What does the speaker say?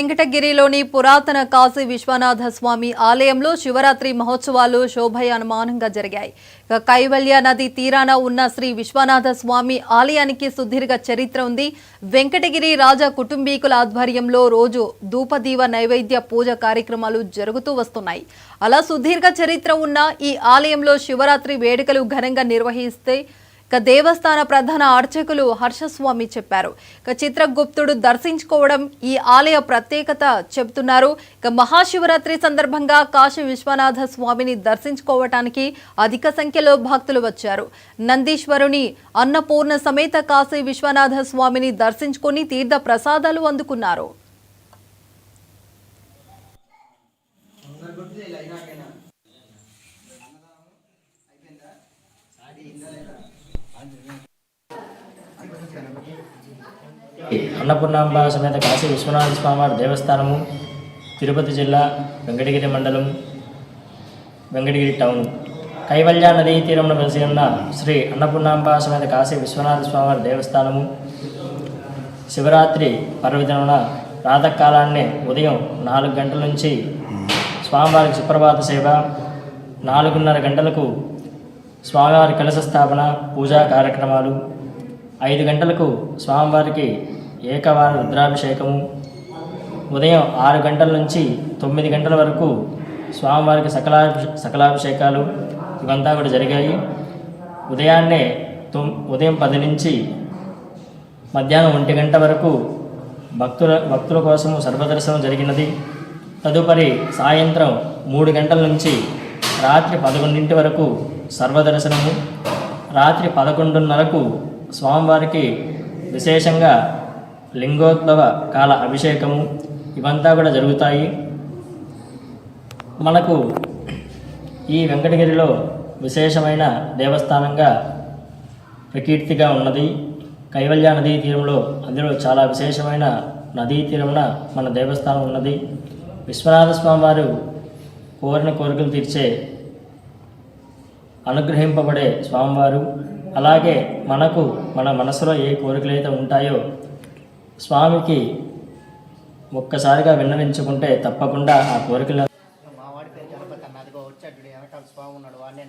వెంకటగిరిలోని పురాతన కాశీ విశ్వనాథ స్వామి ఆలయంలో శివరాత్రి మహోత్సవాలు శోభాయమానంగా జరిగాయి. కైవల్య నది తీరాన ఉన్న శ్రీ విశ్వనాథ స్వామి ఆలయానికి సుదీర్ఘ చరిత్ర ఉంది. వెంకటగిరి రాజా కుటుంబీకుల ఆధ్వర్యంలో రోజు ధూపదీవ నైవేద్య పూజ కార్యక్రమాలు జరుగుతూ వస్తున్నాయి. అలా సుదీర్ఘ చరిత్ర ఉన్న ఈ ఆలయంలో శివరాత్రి వేడుకలు ఘనంగా నిర్వహిస్తే దేవస్థాన ప్రధాన అర్చకులు హర్షస్వామి చెప్పారు. చిత్రగుప్తుడు దర్శించుకోవడం ఈ ఆలయ ప్రత్యేకత చెబుతున్నారు. మహాశివరాత్రి సందర్భంగా కాశీ విశ్వనాథ స్వామిని దర్శించుకోవటానికి అధిక సంఖ్యలో భక్తులు వచ్చారు. నందీశ్వరుని అన్నపూర్ణ సమేత కాశీ విశ్వనాథ స్వామిని దర్శించుకుని తీర్థ ప్రసాదాలు అందుకున్నారు. అన్నపూర్ణాంబ సమేత కాశీ విశ్వనాథ స్వామివారి దేవస్థానము తిరుపతి జిల్లా వెంకటగిరి మండలం వెంకటగిరి టౌన్ కైవల్య నదీ తీరంలో వెలిసి ఉన్న శ్రీ అన్నపూర్ణాంబ సమేత కాశీ విశ్వనాథ స్వామివారి దేవస్థానము శివరాత్రి పర్వదినమున ప్రాతకాలాన్నే ఉదయం 4 గంటల నుంచి స్వామివారికి సుప్రభాత సేవ, 4:30 గంటలకు స్వామివారి కలశ స్థాపన పూజా కార్యక్రమాలు, 5 గంటలకు స్వామివారికి ఏకవార రుద్రాభిషేకము, ఉదయం 6 గంటల నుంచి 9 గంటల వరకు స్వామివారికి సకలాభిషేకాలు ఇవంతా కూడా జరిగాయి. ఉదయాన్నే ఉదయం 10 నుంచి మధ్యాహ్నం 1 గంట వరకు భక్తుల కోసము సర్వదర్శనం జరిగినది. తదుపరి సాయంత్రం 3 గంటల నుంచి రాత్రి 11 వరకు సర్వదర్శనము, రాత్రి 11:30కు స్వామివారికి విశేషంగా లింగోద్భవ కాల అభిషేకము ఇవంతా కూడా జరుగుతాయి. మనకు ఈ వెంకటగిరిలో విశేషమైన దేవస్థానంగా ప్రకీర్తిగా ఉన్నది. కైవల్య నదీ తీరంలో అందులో చాలా విశేషమైన నదీ తీరమున మన దేవస్థానం ఉన్నది. విశ్వనాథ స్వామివారు కోరిన కోరికలు తీర్చే అనుగ్రహింపబడే స్వామివారు. అలాగే మనకు మన మనసులో ఏ కోరికలు అయితే ఉంటాయో స్వామికి ఒక్కసారిగా విన్నవించుకుంటే తప్పకుండా ఆ కోరికలు మా వాడి పేరు గణపతి అన్న, అదిగో వచ్చాడు వెనకాల స్వామి ఉన్నాడు, వాడిని